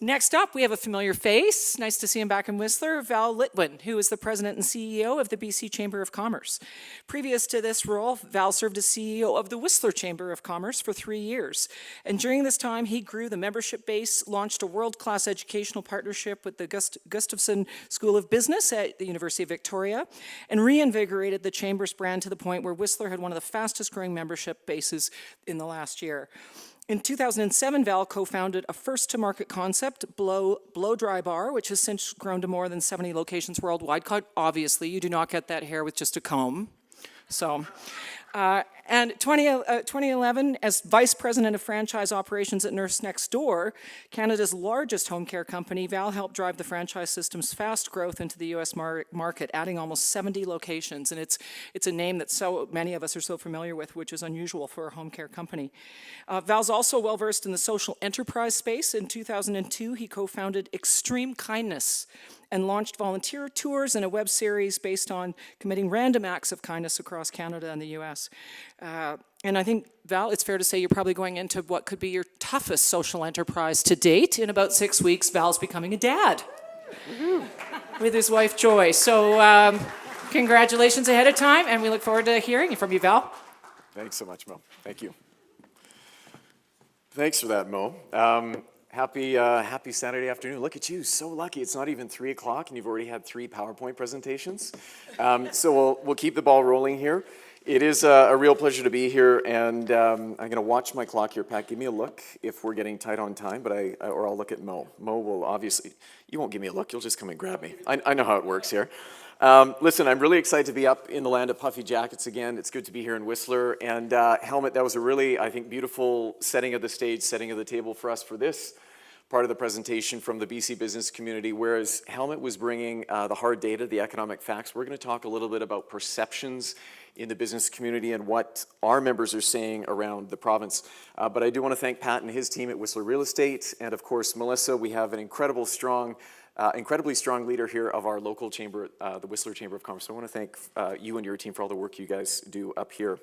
Next up, we have a familiar face. Nice to see him back in Whistler, Val Litwin, who is the president and CEO of the BC Chamber of Commerce. Previous to this role, Val served as CEO of the Whistler Chamber of Commerce for 3 years. And during this time, he grew the membership base, launched a world-class educational partnership with the Gustafson School of Business at the University of Victoria, and reinvigorated the Chamber's brand to the point where Whistler had one of the fastest growing membership bases in the last year. In 2007, Val co-founded a first-to-market concept, Blow Dry Bar, which has since grown to more than 70 locations worldwide. Obviously, you do not get that hair with just a comb. So, and 2011, as Vice President of Franchise Operations at Nurse Next Door, Canada's largest home care company, Val helped drive the franchise system's fast growth into the U.S. market, adding almost 70 locations. And it's a name that so many of us are so familiar with, which is unusual for a home care company. Val's also well-versed in the social enterprise space. In 2002, he co-founded Extreme Kindness and launched volunteer tours and a web series based on committing random acts of kindness across Canada and the U.S. And I think, Val, it's fair to say you're probably going into what could be your toughest social enterprise to date. In about 6 weeks, Val's becoming a dad with his wife, Joy. So congratulations ahead of time, and we look forward to hearing from you, Val. Thanks so much, Mo. Thank you. Thanks for that, Mo. Happy Saturday afternoon. Look at you, so lucky. It's not even 3 o'clock and you've already had 3 PowerPoint presentations. So we'll keep the ball rolling here. It is a real pleasure to be here, and I'm going to watch my clock here. Pat, give me a look if we're getting tight on time, but or I'll look at Mo. Mo will obviously, you won't give me a look, you'll just come and grab me. I know how it works here. Listen, I'm really excited to be up in the land of puffy jackets again. It's good to be here in Whistler. And Helmut, that was a really, I think, beautiful setting of the stage, setting of the table for us for this part of the presentation from the BC business community. Whereas Helmut was bringing the hard data, the economic facts, we're going to talk a little bit about perceptions in the business community and what our members are saying around the province. But I do want to thank Pat and his team at Whistler Real Estate. And of course, Melissa, we have an incredibly strong leader here of our local chamber, the Whistler Chamber of Commerce. So I want to thank you and your team for all the work you guys do up here.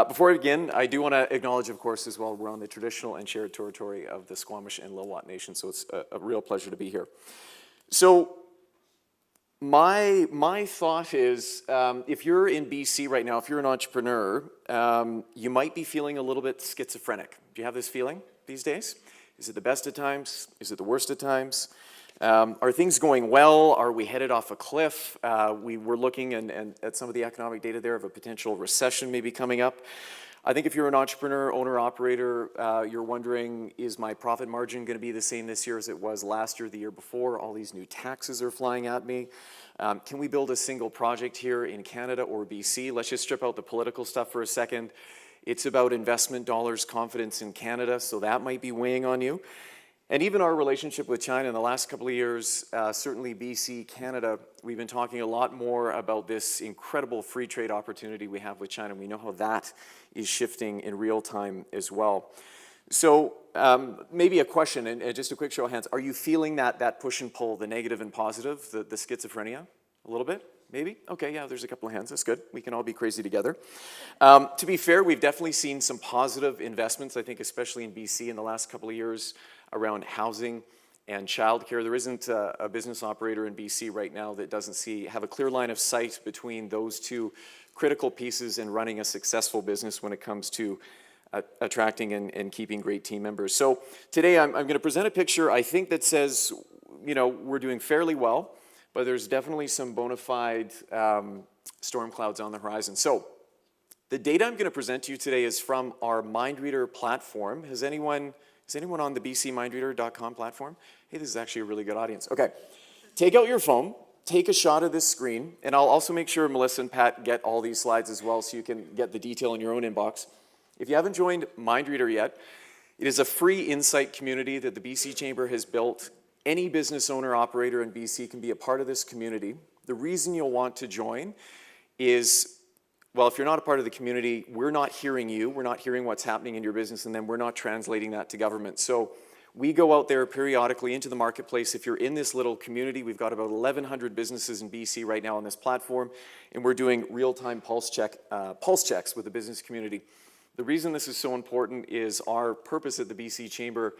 Before I begin, I do want to acknowledge, of course, as well, we're on the traditional and shared territory of the Squamish and Lil'wat Nation, so it's a real pleasure to be here. So my thought is, if you're in BC right now, if you're an entrepreneur, you might be feeling a little bit schizophrenic. Do you have this feeling these days? Is it the best of times? Is it the worst of times? Are things going well? Are we headed off a cliff? We were looking at some of the economic data there of a potential recession maybe coming up. I think if you're an entrepreneur, owner, operator, you're wondering, is my profit margin going to be the same this year as it was last year, the year before? All these new taxes are flying at me. Can we build a single project here in Canada or BC? Let's just strip out the political stuff for a second. It's about investment dollars, confidence in Canada, so that might be weighing on you. And even our relationship with China in the last couple of years, certainly BC, Canada, we've been talking a lot more about this incredible free trade opportunity we have with China. We know how that is shifting in real time as well. So maybe a question, and just a quick show of hands. Are you feeling that push and pull, the negative and positive, the schizophrenia a little bit? Maybe? Okay, yeah, there's a couple of hands. That's good. We can all be crazy together. To be fair, we've definitely seen some positive investments, I think, especially in BC in the last couple of years around housing and childcare. There isn't a business operator in BC right now that doesn't have a clear line of sight between those two critical pieces in running a successful business when it comes to attracting and keeping great team members. So today I'm going to present a picture, I think, that says, you know, we're doing fairly well, but there's definitely some bona fide storm clouds on the horizon. So the data I'm going to present to you today is from our MindReader platform. Is anyone on the bcmindreader.com platform? Hey, this is actually a really good audience. Okay, take out your phone, take a shot of this screen, and I'll also make sure Melissa and Pat get all these slides as well so you can get the detail in your own inbox. If you haven't joined MindReader yet, it is a free insight community that the BC Chamber has built. Any business owner, operator in BC can be a part of this community. The reason you'll want to join is, well, if you're not a part of the community, we're not hearing you, we're not hearing what's happening in your business, and then we're not translating that to government. So we go out there periodically into the marketplace. If you're in this little community, we've got about 1,100 businesses in BC right now on this platform, and we're doing real-time pulse checks with the business community. The reason this is so important is our purpose at the BC Chamber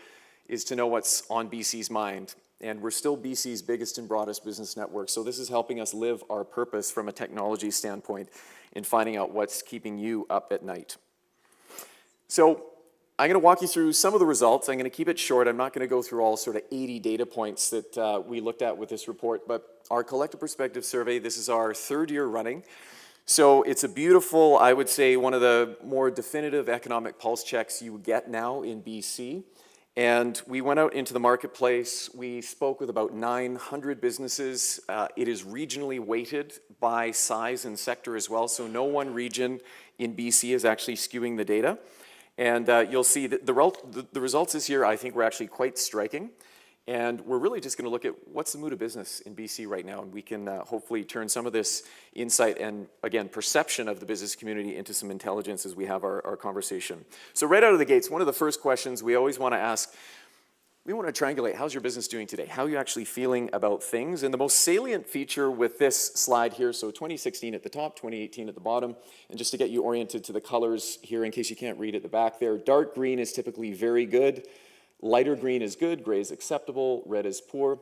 is to know what's on BC's mind. And we're still BC's biggest and broadest business network. So this is helping us live our purpose from a technology standpoint in finding out what's keeping you up at night. So I'm going to walk you through some of the results. I'm going to keep it short. I'm not going to go through all sort of 80 data points that we looked at with this report, but our Collective Perspective Survey, this is our third year running. So it's a beautiful, I would say, one of the more definitive economic pulse checks you get now in BC. And we went out into the marketplace. We spoke with about 900 businesses. It is regionally weighted by size and sector as well. So no one region in BC is actually skewing the data. And you'll see that the results this year, I think, were actually quite striking. And we're really just going to look at what's the mood of business in BC right now. And we can hopefully turn some of this insight and, again, perception of the business community into some intelligence as we have our conversation. So right out of the gates, one of the first questions we always want to ask, we want to triangulate, how's your business doing today? How are you actually feeling about things? And the most salient feature with this slide here, so 2016 at the top, 2018 at the bottom, and just to get you oriented to the colors here in case you can't read at the back there, dark green is typically very good, lighter green is good, gray is acceptable, red is poor.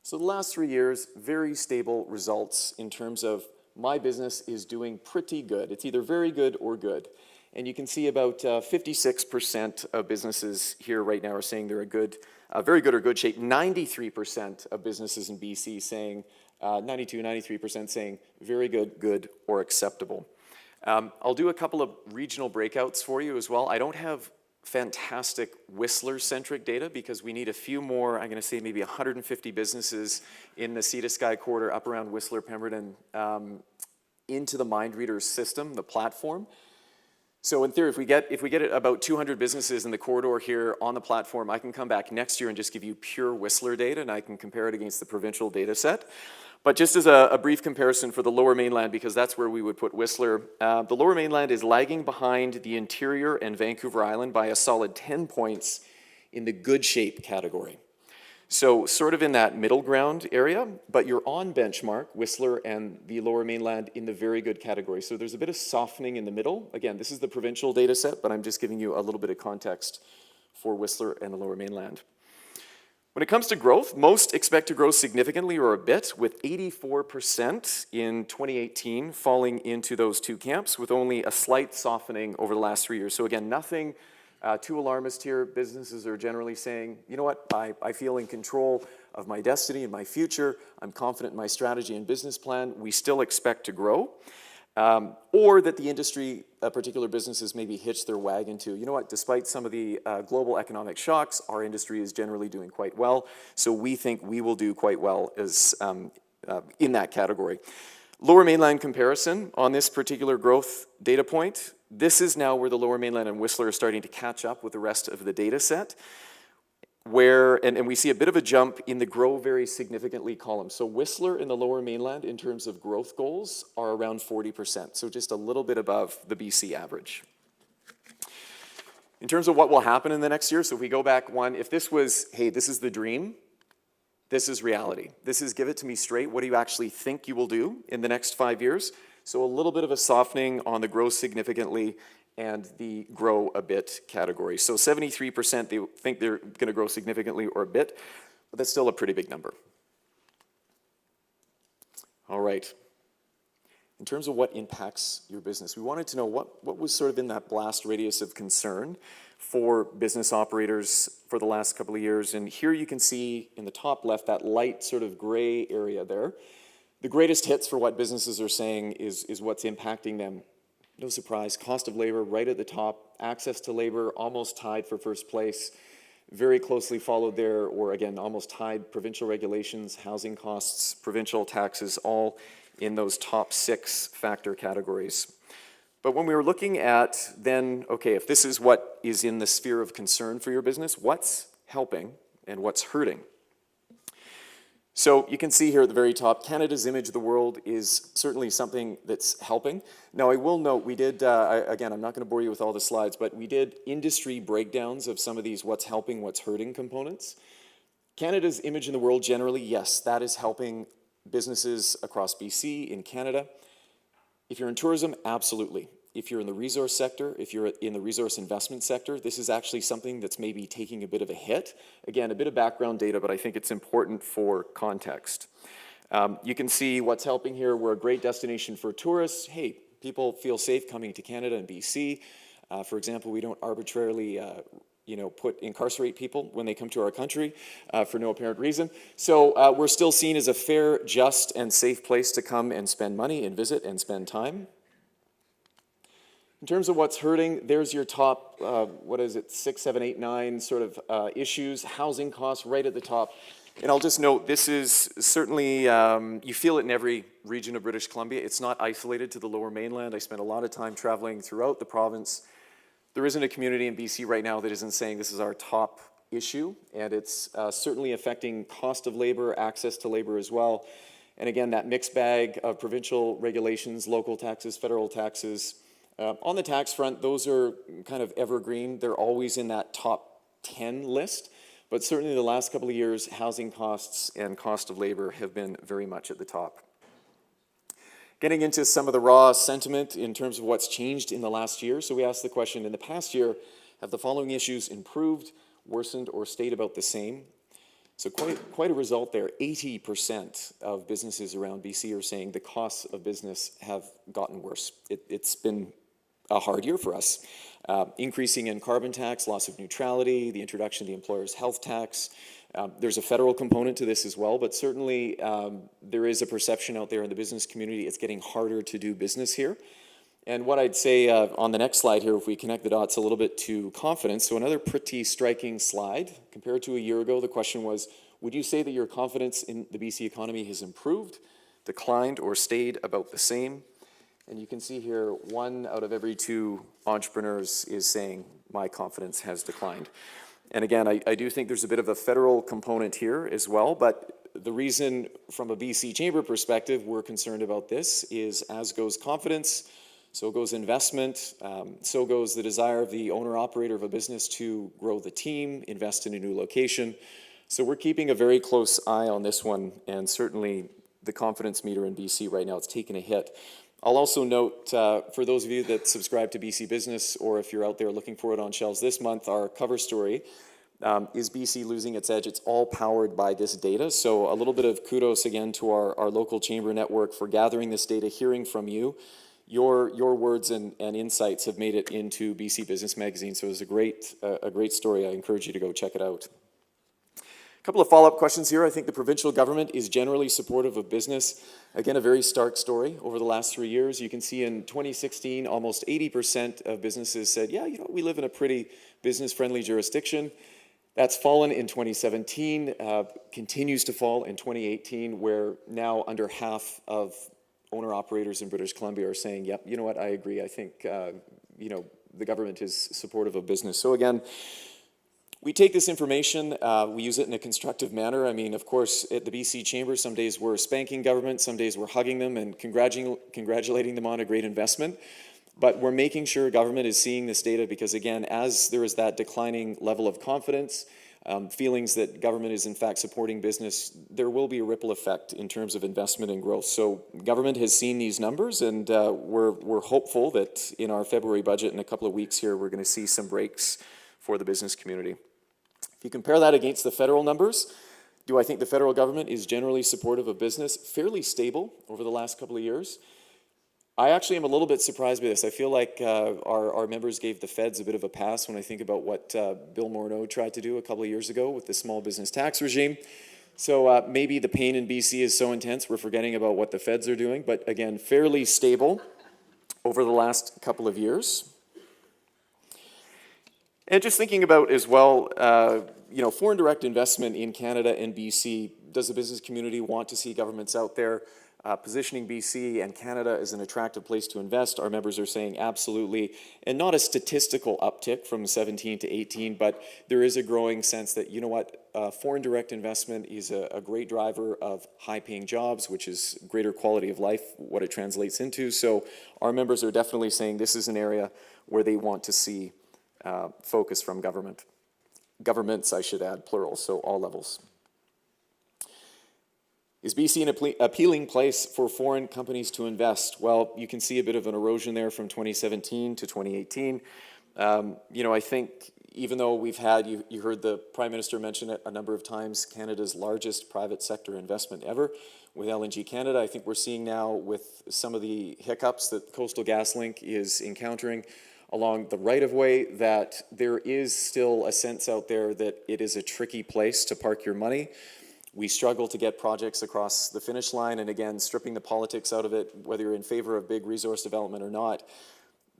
So the last 3 years, very stable results in terms of my business is doing pretty good. It's either very good or good. And you can see about 56% of businesses here right now are saying they're very good or good shape. 93% of businesses in BC saying, 93% saying very good, good, or acceptable. I'll do a couple of regional breakouts for you as well. I don't have fantastic Whistler-centric data because we need a few more, I'm going to say maybe 150 businesses in the Sea to Sky corridor up around Whistler, Pemberton, into the MindReader system, the platform. So in theory, if we get about 200 businesses in the corridor here on the platform, I can come back next year and just give you pure Whistler data, and I can compare it against the provincial data set. But just as a brief comparison for the Lower Mainland, because that's where we would put Whistler, the Lower Mainland is lagging behind the Interior and Vancouver Island by a solid 10 points in the good shape category. So sort of in that middle ground area, but you're on benchmark, Whistler and the Lower Mainland, in the very good category. So there's a bit of softening in the middle. Again, this is the provincial data set, but I'm just giving you a little bit of context for Whistler and the Lower Mainland. When it comes to growth, most expect to grow significantly or a bit, with 84% in 2018 falling into those two camps, with only a slight softening over the last 3 years. So again, nothing too alarmist here. Businesses are generally saying, you know what, I feel in control of my destiny and my future. I'm confident in my strategy and business plan. We still expect to grow. Or that the industry, particular businesses maybe hitch their wagon to, you know what, despite some of the global economic shocks, our industry is generally doing quite well. So we think we will do quite well as in that category. Lower Mainland comparison on this particular growth data point, this is now where the Lower Mainland and Whistler are starting to catch up with the rest of the data set, where, and we see a bit of a jump in the grow very significantly column. So Whistler and the Lower Mainland in terms of growth goals are around 40%, so just a little bit above the BC average. In terms of what will happen in the next year, so if we go back one, if this was, hey, this is the dream, this is reality. This is give it to me straight. What do you actually think you will do in the next 5 years? So a little bit of a softening on the grow significantly and the grow a bit category. So 73% they think they're going to grow significantly or a bit, but that's still a pretty big number. All right. In terms of what impacts your business, we wanted to know what was sort of in that blast radius of concern for business operators for the last couple of years. And here you can see in the top left, that light sort of gray area there. The greatest hits for what businesses are saying is what's impacting them. No surprise, cost of labor right at the top, access to labor almost tied for first place, very closely followed there, or again, almost tied, provincial regulations, housing costs, provincial taxes, all in those top 6 factor categories. But when we were looking at then, okay, if this is what is in the sphere of concern for your business, what's helping and what's hurting? So you can see here at the very top, Canada's image of the world is certainly something that's helping. Now I will note, we did, again, I'm not going to bore you with all the slides, but we did industry breakdowns of some of these what's helping, what's hurting components. Canada's image in the world generally, yes, that is helping businesses across BC, in Canada. If you're in tourism, absolutely. if you're in the resource sector, if you're in the resource investment sector, this is actually something that's maybe taking a bit of a hit. Again, a bit of background data, but I think it's important for context. You can see what's helping here. We're a great destination for tourists. Hey, people feel safe coming to Canada and BC. For example, we don't arbitrarily incarcerate people when they come to our country for no apparent reason. So we're still seen as a fair, just, and safe place to come and spend money and visit and spend time. In terms of what's hurting, there's your top, 6, 7, 8, 9 sort of issues. Housing costs right at the top. And I'll just note, this is certainly, you feel it in every region of British Columbia. It's not isolated to the Lower Mainland. I spent a lot of time traveling throughout the province. There isn't a community in BC right now that isn't saying this is our top issue, and it's certainly affecting cost of labor, access to labor as well. And again, that mixed bag of provincial regulations, local taxes, federal taxes. On the tax front, those are kind of evergreen. They're always in that top 10 list. But certainly the last couple of years, housing costs and cost of labor have been very much at the top. Getting into some of the raw sentiment in terms of what's changed in the last year. So we asked the question, in the past year, have the following issues improved, worsened, or stayed about the same? So quite a result there. 80% of businesses around BC are saying the costs of business have gotten worse. It's been a hard year for us. Increasing in carbon tax, loss of neutrality, the introduction of the employer's health tax. There's a federal component to this as well, but certainly there is a perception out there in the business community it's getting harder to do business here. And what I'd say on the next slide here, if we connect the dots a little bit to confidence, so another pretty striking slide. Compared to a year ago, the question was, would you say that your confidence in the BC economy has improved, declined, or stayed about the same? And you can see here, 1 out of every 2 entrepreneurs is saying, my confidence has declined. And again, I do think there's a bit of a federal component here as well, but the reason from a BC Chamber perspective we're concerned about this is as goes confidence, so goes investment, so goes the desire of the owner-operator of a business to grow the team, invest in a new location. So we're keeping a very close eye on this one, and certainly the confidence meter in BC right now, it's taken a hit. I'll also note, for those of you that subscribe to BC Business, or if you're out there looking for it on shelves this month, our cover story, is BC losing its edge? It's all powered by this data. So a little bit of kudos again to our local chamber network for gathering this data, hearing from you. Your words and insights have made it into BC Business Magazine, so it's a great story. I encourage you to go check it out. A couple of follow-up questions here. I think the provincial government is generally supportive of business. Again, a very stark story over the last 3 years. You can see in 2016, almost 80% of businesses said, yeah, we live in a pretty business-friendly jurisdiction. That's fallen in 2017, continues to fall in 2018, where now under half of owner-operators in British Columbia are saying, yep, you know what, I agree. I think, the government is supportive of business. So again, we take this information, we use it in a constructive manner. I mean, of course, at the BC Chamber, some days we're spanking government, some days we're hugging them and congratulating them on a great investment. But we're making sure government is seeing this data because, again, as there is that declining level of confidence, feelings that government is in fact supporting business, there will be a ripple effect in terms of investment and growth. So government has seen these numbers, and we're hopeful that in our February budget in a couple of weeks here, we're going to see some breaks for the business community. If you compare that against the federal numbers, do I think the federal government is generally supportive of business? Fairly stable over the last couple of years. I actually am a little bit surprised by this. I feel like our members gave the feds a bit of a pass when I think about what Bill Morneau tried to do a couple of years ago with the small business tax regime. So maybe the pain in BC is so intense we're forgetting about what the feds are doing. But again, fairly stable over the last couple of years. And just thinking about as well, foreign direct investment in Canada and BC, does the business community want to see governments out there positioning BC and Canada as an attractive place to invest? Our members are saying absolutely, and not a statistical uptick from 17 to 18, but there is a growing sense that, you know what, foreign direct investment is a great driver of high-paying jobs, which is greater quality of life, what it translates into. So our members are definitely saying this is an area where they want to see focus from governments, I should add, plural, so all levels. Is BC an appealing place for foreign companies to invest? Well, you can see a bit of an erosion there from 2017 to 2018. I think even though we've had, you heard the Prime Minister mention it a number of times, Canada's largest private sector investment ever with LNG Canada. I think we're seeing now with some of the hiccups that Coastal GasLink is encountering along the right-of-way that there is still a sense out there that it is a tricky place to park your money. We struggle to get projects across the finish line, and again, stripping the politics out of it, whether you're in favor of big resource development or not,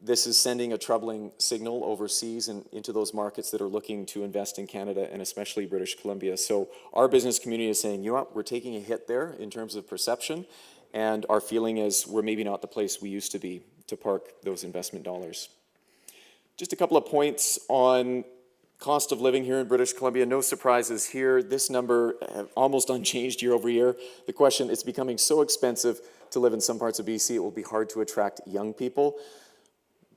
this is sending a troubling signal overseas and into those markets that are looking to invest in Canada and especially British Columbia. So our business community is saying, you know what, we're taking a hit there in terms of perception, and our feeling is we're maybe not the place we used to be to park those investment dollars. Just a couple of points on cost of living here in British Columbia. No surprises here. This number almost unchanged year over year. The question, it's becoming so expensive to live in some parts of BC, it will be hard to attract young people.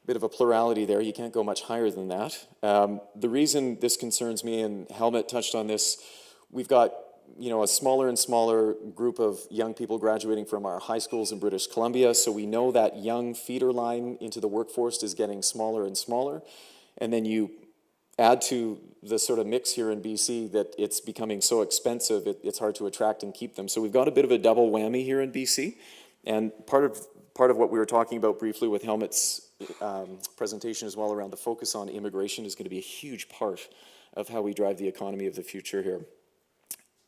Bit of a plurality there. You can't go much higher than that. The reason this concerns me, and Helmut touched on this, we've got a smaller and smaller group of young people graduating from our high schools in British Columbia, so we know that young feeder line into the workforce is getting smaller and smaller. And then you add to the sort of mix here in BC that it's becoming so expensive, it's hard to attract and keep them. So we've got a bit of a double whammy here in BC. And part of what we were talking about briefly with Helmut's presentation as well around the focus on immigration is going to be a huge part of how we drive the economy of the future here.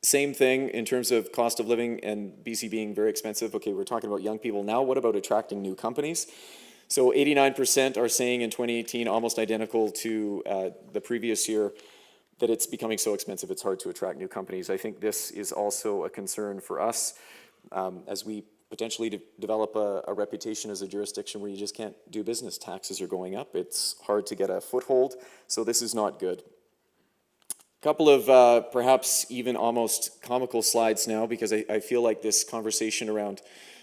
Same thing in terms of cost of living and BC being very expensive. Okay, we're talking about young people. Now what about attracting new companies? So 89% are saying in 2018, almost identical to the previous year, that it's becoming so expensive it's hard to attract new companies. I think this is also a concern for us as we potentially develop a reputation as a jurisdiction where you just can't do business. Taxes are going up. It's hard to get a foothold. So this is not good. Couple of perhaps even almost comical slides now, because I feel like this conversation around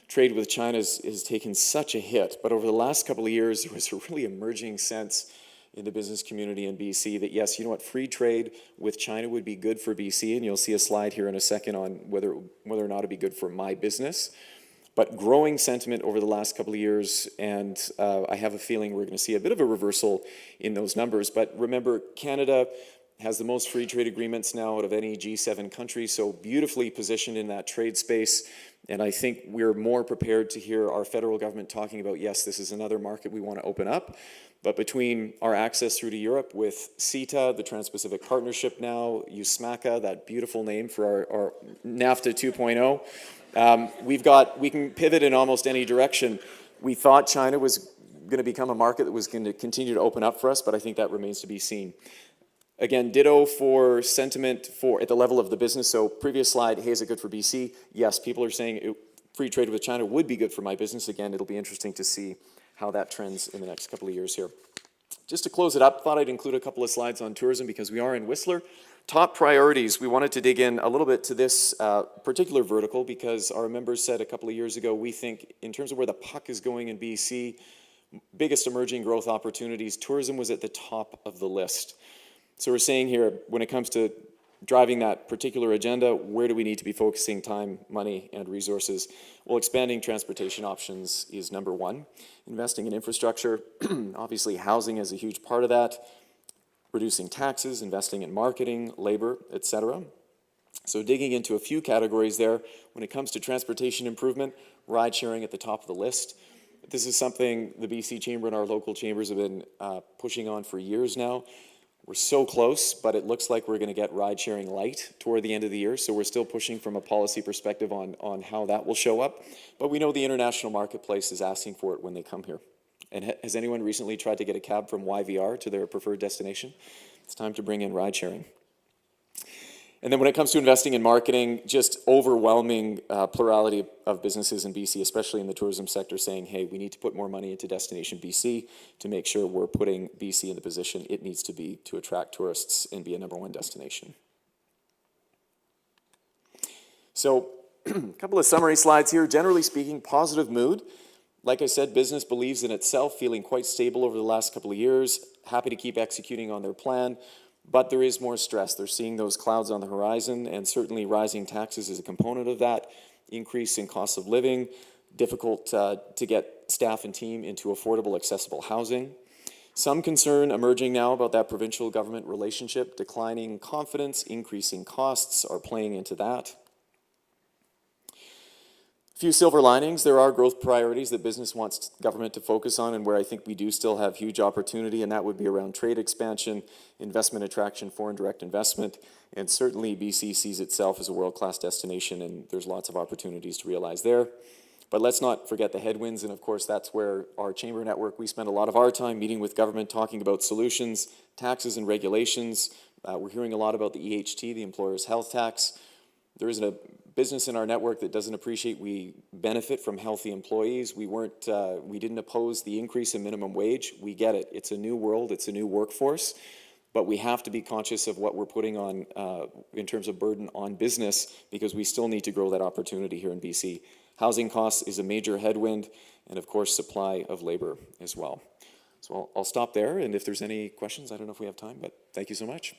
trade with China has taken such a hit. But over the last couple of years, there was a really emerging sense in the business community in BC that yes, you know what, free trade with China would be good for BC, and you'll see a slide here in a second on whether or not it'd be good for my business. But growing sentiment over the last couple of years, and I have a feeling we're going to see a bit of a reversal in those numbers. But remember, Canada has the most free trade agreements now out of any G7 country, so beautifully positioned in that trade space. And I think we're more prepared to hear our federal government talking about, yes, this is another market we want to open up. But between our access through to Europe with CETA, the Trans-Pacific Partnership now, USMACA, that beautiful name for our NAFTA 2.0, we can pivot in almost any direction. We thought China was going to become a market that was going to continue to open up for us, but I think that remains to be seen. Again, ditto for sentiment at the level of the business. So previous slide, hey, is it good for BC? Yes, people are saying free trade with China would be good for my business. Again, it'll be interesting to see how that trends in the next couple of years here. Just to close it up, thought I'd include a couple of slides on tourism because we are in Whistler. Top priorities, we wanted to dig in a little bit to this particular vertical because our members said a couple of years ago, we think in terms of where the puck is going in BC, biggest emerging growth opportunities, tourism was at the top of the list. So we're saying here, when it comes to driving that particular agenda, where do we need to be focusing time, money, and resources? Well, expanding transportation options is number one. Investing in infrastructure, obviously housing is a huge part of that. Reducing taxes, investing in marketing, labor, etc. So digging into a few categories there. When it comes to transportation improvement, ride sharing at the top of the list. This is something the BC Chamber and our local chambers have been pushing on for years now. We're so close, but it looks like we're going to get ride-sharing light toward the end of the year, so we're still pushing from a policy perspective on how that will show up. But we know the international marketplace is asking for it when they come here. And has anyone recently tried to get a cab from YVR to their preferred destination? It's time to bring in ride-sharing. And then when it comes to investing in marketing, just overwhelming plurality of businesses in BC, especially in the tourism sector, saying, hey, we need to put more money into Destination BC to make sure we're putting BC in the position it needs to be to attract tourists and be a #1 destination. So a couple of summary slides here. Generally speaking, positive mood. Like I said, business believes in itself, feeling quite stable over the last couple of years, happy to keep executing on their plan. But there is more stress. They're seeing those clouds on the horizon, and certainly rising taxes is a component of that, increase in cost of living, difficult to get staff and team into affordable, accessible housing. Some concern emerging now about that provincial government relationship, declining confidence, increasing costs are playing into that. A few silver linings. There are growth priorities that business wants government to focus on, and where I think we do still have huge opportunity, and that would be around trade expansion, investment attraction, foreign direct investment, and certainly BC sees itself as a world-class destination, and there's lots of opportunities to realize there. But let's not forget the headwinds, and of course that's where our chamber network, we spend a lot of our time meeting with government, talking about solutions, taxes and regulations. We're hearing a lot about the EHT, the Employer's Health Tax. There isn't a business in our network that doesn't appreciate we benefit from healthy employees. We didn't oppose the increase in minimum wage. We get it. It's a new world, it's a new workforce, but we have to be conscious of what we're putting on in terms of burden on business, because we still need to grow that opportunity here in BC. Housing costs is a major headwind, and of course supply of labor as well. So I'll stop there, and if there's any questions, I don't know if we have time, but thank you so much.